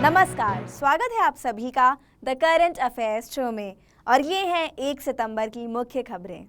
नमस्कार, स्वागत है आप सभी का द करंट अफेयर्स शो में और ये हैं 1 सितंबर की मुख्य खबरें।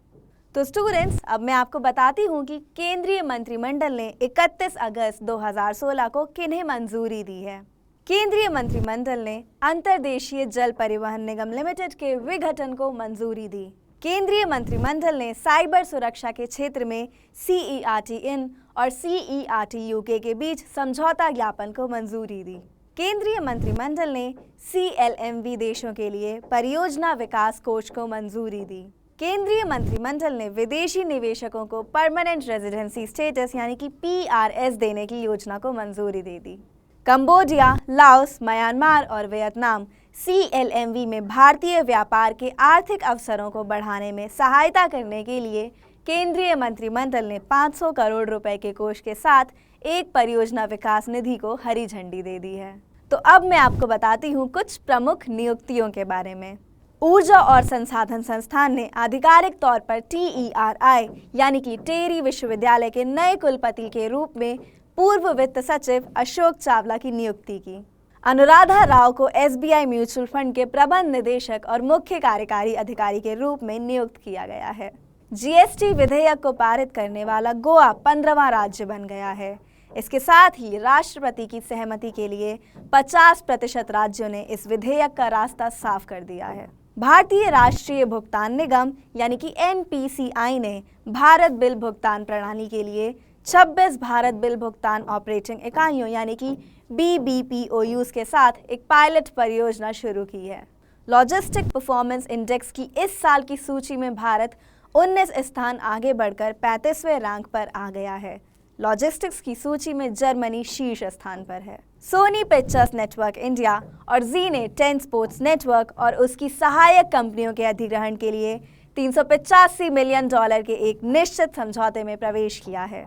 तो स्टूडेंट्स, अब मैं आपको बताती हूँ कि केंद्रीय मंत्रिमंडल ने 31 अगस्त 2016 को किन्हें मंजूरी दी है। केंद्रीय मंत्रिमंडल ने अंतर्देशीय जल परिवहन निगम लिमिटेड के विघटन को मंजूरी दी। केंद्रीय मंत्रिमंडल ने साइबर सुरक्षा के क्षेत्र में CERT इन और CERT UK के बीच समझौता ज्ञापन को मंजूरी दी। केंद्रीय मंत्रिमंडल ने CLMV देशों के लिए परियोजना विकास कोष को मंजूरी दी। केंद्रीय मंत्रिमंडल ने विदेशी निवेशकों को परमानेंट रेजिडेंसी स्टेटस यानी कि PRS देने की योजना को मंजूरी दे दी। कंबोडिया, लाओस, म्यांमार और वियतनाम CLMV में भारतीय व्यापार के आर्थिक अवसरों को बढ़ाने में सहायता करने के लिए केंद्रीय मंत्रिमंडल ने 500 करोड़ रुपए के कोष के साथ एक परियोजना विकास निधि को हरी झंडी दे दी है। तो अब मैं आपको बताती हूँ कुछ प्रमुख नियुक्तियों के बारे में। ऊर्जा और संसाधन संस्थान ने आधिकारिक तौर पर TERI यानी कि टेरी विश्वविद्यालय के नए कुलपति के रूप में पूर्व वित्त सचिव अशोक चावला की नियुक्ति की। अनुराधा राव को SBI म्यूचुअल फंड के प्रबंध निदेशक और मुख्य कार्यकारी अधिकारी के रूप में नियुक्त किया गया है। GST विधेयक को पारित करने वाला गोवा 15वां राज्य बन गया है। इसके साथ ही राष्ट्रपति की सहमति के लिए 50% राज्यों ने इस विधेयक का रास्ता साफ कर दिया है। भारतीय राष्ट्रीय भुगतान निगम यानी कि NPCI ने भारत बिल भुगतान प्रणाली के लिए 26 भारत बिल भुगतान ऑपरेटिंग इकाइयों यानी कि BBPOUs के साथ एक पायलट परियोजना शुरू की है। लॉजिस्टिक परफॉर्मेंस इंडेक्स की इस साल की सूची में भारत 19 स्थान आगे बढ़कर 35वें रैंक पर आ गया है। लॉजिस्टिक्स की सूची में जर्मनी शीर्ष स्थान पर है। सोनी पिक्चर्स नेटवर्क इंडिया और जी ने 10 स्पोर्ट्स नेटवर्क और उसकी सहायक कंपनियों के अधिग्रहण के लिए $385 मिलियन के एक निश्चित समझौते में प्रवेश किया है।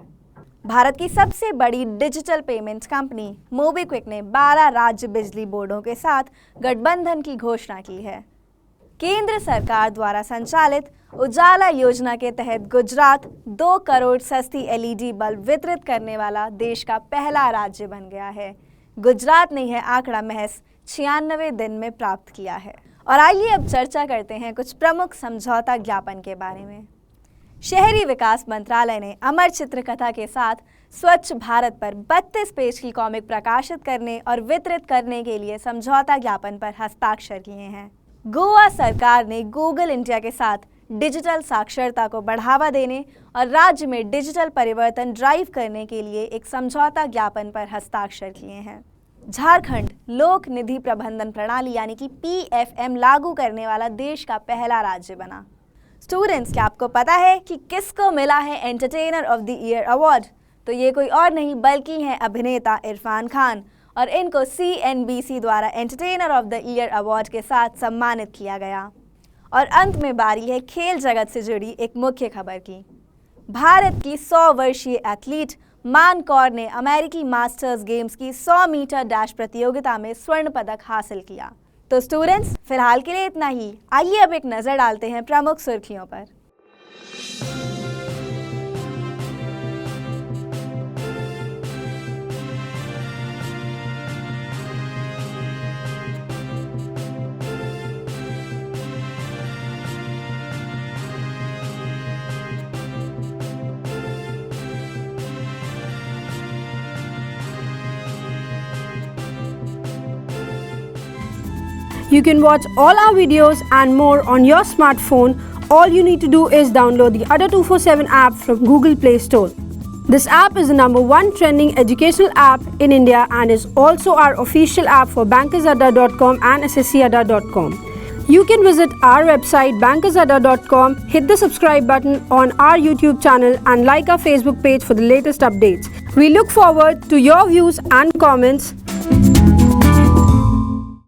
भारत की सबसे बड़ी डिजिटल पेमेंट कंपनी मोबीक्विक ने 12 राज्य बिजली बोर्डों के साथ गठबंधन की घोषणा की है। केंद्र सरकार द्वारा संचालित उजाला योजना के तहत गुजरात 2 करोड़ सस्ती LED बल्ब वितरित करने वाला देश का पहला राज्य बन गया है। गुजरात ने यह आंकड़ा महज 96 दिन में प्राप्त किया है। और आइए अब चर्चा करते हैं कुछ प्रमुख समझौता ज्ञापन के बारे में। शहरी विकास मंत्रालय ने अमर चित्रकथा के साथ स्वच्छ भारत पर 32 पेज की कॉमिक प्रकाशित करने और वितरित करने के लिए समझौता ज्ञापन पर हस्ताक्षर किए हैं। गोवा सरकार ने गूगल इंडिया के साथ डिजिटल साक्षरता को बढ़ावा देने और राज्य में डिजिटल परिवर्तन ड्राइव करने के लिए एक समझौता ज्ञापन पर हस्ताक्षर किए हैं। झारखंड लोक निधि प्रबंधन प्रणाली यानी कि PFM लागू करने वाला देश का पहला राज्य बना। स्टूडेंट्स, क्या आपको पता है कि किसको मिला है entertainer of the year award? तो ये कोई और नहीं बल्कि हैं अभिनेता इरफान खान और इनको CNBC द्वारा entertainer of the year award के साथ सम्मानित किया गया। और अंत में बारी है खेल जगत से जुड़ी एक मुख्य खबर की। भारत की 100 वर्षीय एथलीट मान कौर ने अमेरिकी मास्टर्स गेम्स की 100 मीटर डैश प्रतियोगिता में स्वर्ण पदक हासिल किया। तो स्टूडेंट्स, फिलहाल के लिए इतना ही। आइए अब एक नज़र डालते हैं प्रमुख सुर्खियों पर। You can watch all our videos and more on your smartphone. All you need to do is download the Ada 247 app from Google Play Store. This app is the #1 trending educational app in India and is also our official app for bankersadda.com and sscadda.com. You can visit our website bankersadda.com, hit the subscribe button on our YouTube channel and like our Facebook page for the latest updates. We look forward to your views and comments.